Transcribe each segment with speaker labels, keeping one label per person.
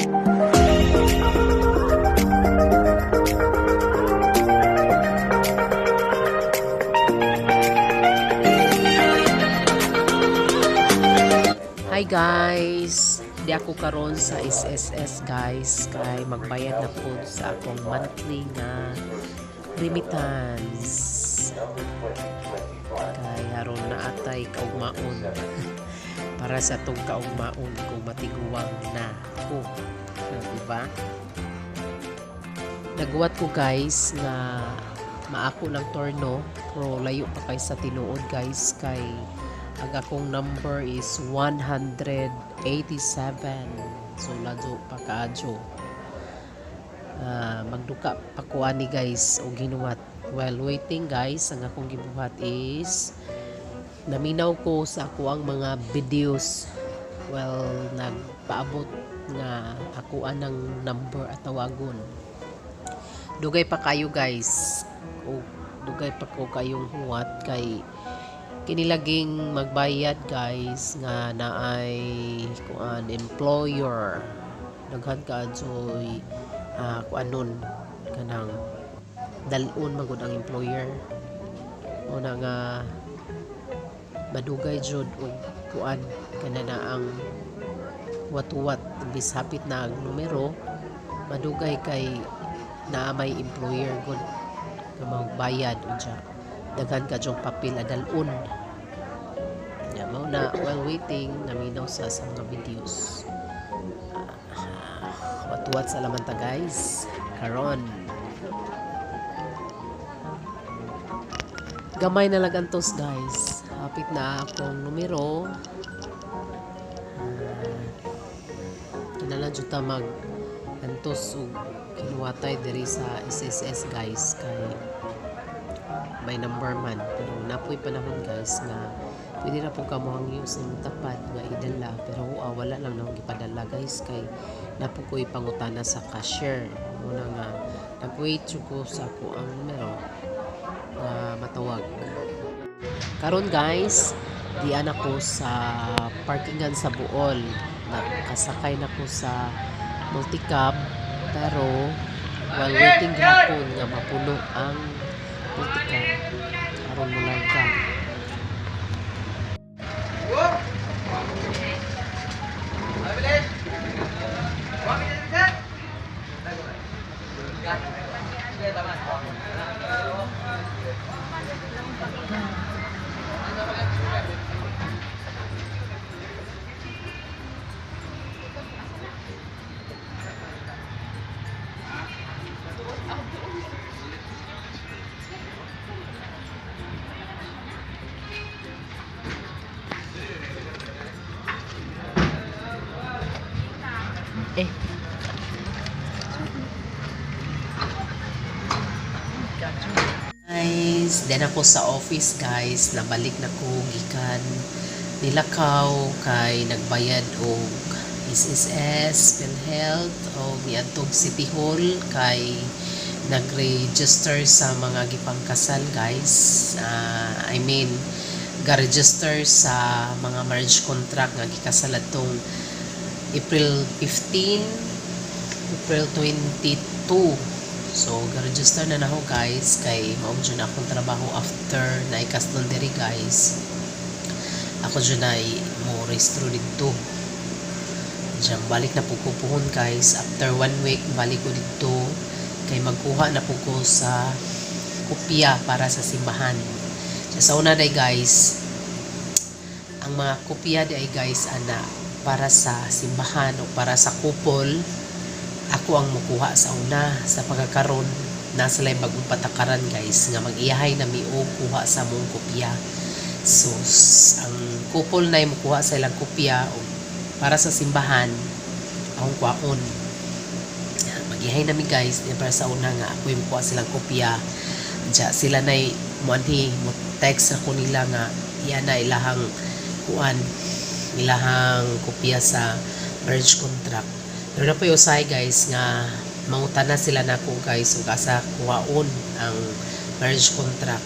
Speaker 1: Hi guys, di ako karon sa SSS guys, kay magbayad na po sa akong monthly nga remittance. Kay haron na atay kaugmaon para sa tong kaugmaon kung matiguwang na ako, diba? Nagbuhat ko guys nga maako lang torno, pero layo pa kay sa tinuod guys, kay ang akong number is 187. So lado pa kaadyo. Magduka pa ko ani guys o ginuwat. While waiting guys, ang akong gibuhat is naminaw ko sa ako ang mga videos. Well, nagpaabot nga ako anang number at tawagon. Dugay pa kayo guys. O dugay pa ko kayong huwat kay kinilaging magbayad guys nga naay kuan employer daghan kaadsoy kuanon kanang dalon magud ang employer una nga madugay jud og kuan kana na ang wat-wat bisapit na ang numero madugay kay naa may employer gud nga magbayad unsa daghan ka jong papel adalon. Mao na while waiting naminaw sa mga videos. Wat-wat sa lamanta guys. Karon. Gamay na lagantos guys. Hapit na akong numero. Kinala jud ta mag antos og kinuwatay diri sa SSS guys kay may number man, pero napoy panahon guys nga pwede na po kamuhang use ng tapat nga idala, pero wala lang na ipadala guys kay napo ko ipangutana sa cashier muna nga nag-wait ko sa ako ang numero matawag. Karon guys, diyan ako sa parkingan sa Bool, nakasakay na ko sa multicab, pero while waiting hapon nga mapuno ang multicab karon mo lang ka. Guys, then ako sa office guys, nabalik na ko gikan nilakaw kay nagbayad og SSS, PhilHealth o niadtog City Hall kay nag-register sa mga gipangkasal guys. I mean, ga-register sa mga marriage contract nga gikasal atong April 15, April 22. So, ga-register na ako guys kay maog dyan akong trabaho after na ikaston diri guys. Ako dyan ay mo restro dito. Diyan, balik na po ko puhon guys. After 1 week, balik ko dito kay magkuha na po ko sa kopya para sa simbahan. Sa una day guys, ang mga kopya day guys ana para sa simbahan o para sa couple. Ako ang mukuha sa una sa pagkakaroon nasa lay bagong patakaran guys nga mag-iyahay na miog kuha sa mong kopya. So ang couple na mukuha sa ilang kopya o para sa simbahan akong kuhaon. Mag-iyahay nami guys para sa una nga ako yung mukuha silang kopya. Diya sila na muanhi mo text ako nila nga iyan na ilahang kuan ilahang kopya sa marriage contract. Pero na po yung usay guys nga mangutan na sila na ko guys ug asa kuhaon ang marriage contract.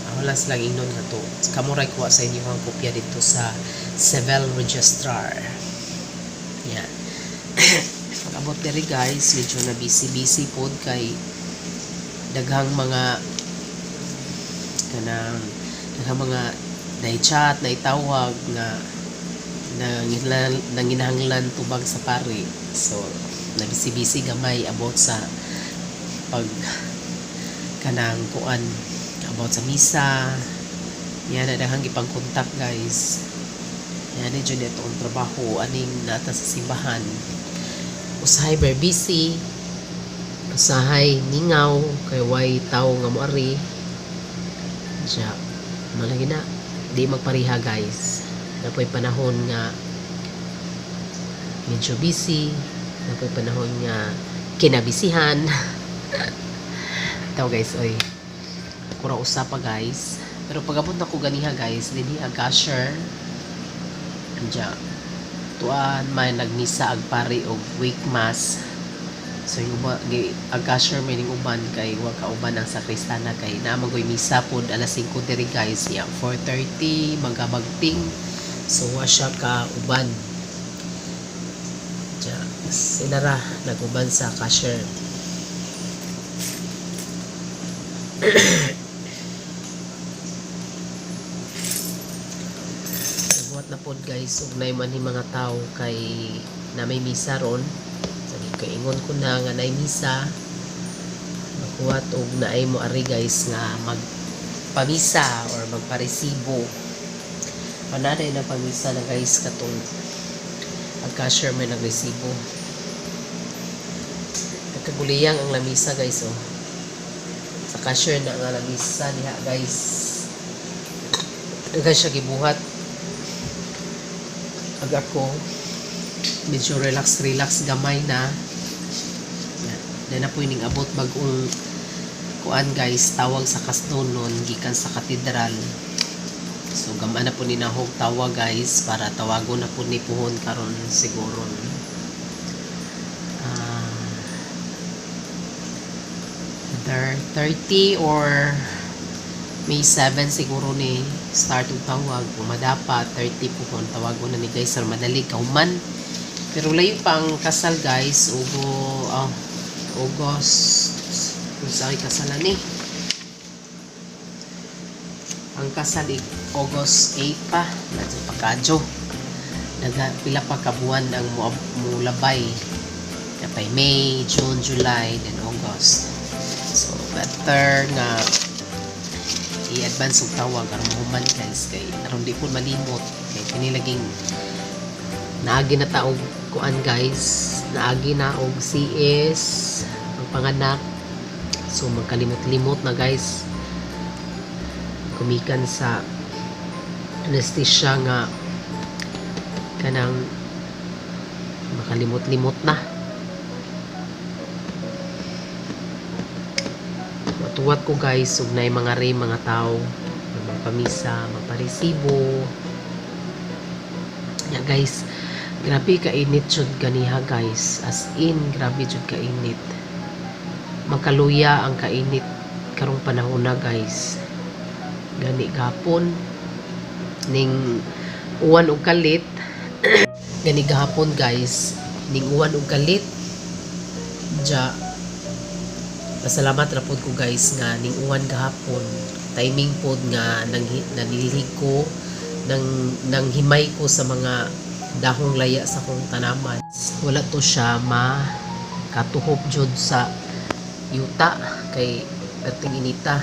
Speaker 1: Ako lang silang inon nga to. Kamuray kuha sa inyo ang kopya dito sa civil registrar. Yan. pag-abot diri guys, medyo na busy pod kay daghang mga kanang daghang mga na-chat, na-tawag nga nanginahanglan tubag sa pari. So nabisi-bisi gamay about sa pag kanang kuan about sa misa. Yan na daghang ipang kontak guys. Yan ni jud itong trabaho aning nata sa simbahan. Usahay very busy. Usahay ningaw kay way tawo nga moari. Siya malagi na di magpariha guys. Napoy panahon nga medyo busy, napoy panahon nga kinabisihan. Taw guys, oy. Kura usa pa guys. Pero pagabot na ko ganiha guys, dinhi ag cashier. Diya. Tuan may nagmisa ag pari og week mass. So yung ag cashier may ning uban kay wa ka uban ang sakristana kay na magoy misa pod alas 5 diri guys. Ya 4:30 magabagting. So wa siya ka uban. Diya. Sila ra naguban sa cashier. Buhat na pod guys ug nay man ni mga tao kay na may misa ron. Sabi ko ingon ko na nga nay misa. Magbuhat og naay mo ari guys nga magpamisa or magparesibo. Panaday na pamisa na guys katong ang cashier may nagresibo. Nagkaguliyang ang lamisa guys oh. Sa cashier na nga lamisa niya guys. Nagay siya gibuhat. Ag ako medyo relax gamay na. Na po ining abot bagong kuan guys tawag sa kasdonon gikan sa katedral. So gaman na po ni nahog tawag guys para tawagon na po ni puhon karon siguro 30 or May 7 siguro ni start og tawag kung madapa 30 puhon tawagon na ni guys sa madali kauman. Pero layo pang kasal guys August kung saan kasalan ni ang kasal August 8 pa medyo pagkadyo pila pa kabuan ang mulabay kapay May, June, July then August. So better nga i-advance og tawag aron mahuman guys kay aron di po malimot kay pinilaging naagi na taog kuan guys naagi na og CS ang panganak. So magkalimot-limot na guys kumikan sa anesthesia nga kanang makalimot-limot na. Matuwat ko guys ug nay mga mga tao magpamisa magparesibo ya guys. Grabe ka init jud ganiha guys, as in grabe jud ka init. Makaluya ang kainit karong panahon na guys. Gani gapon ning uwan og kalit. Gani gahapon guys ning uwan og kalit. Ja pasalamat ra pod ko guys nga ning uwan gahapon. Timing pod nga nanilhig ko nang himay ko sa mga dahong laya sa kong tanaman. Wala to siya makatuhop jud sa yuta kay ating inita.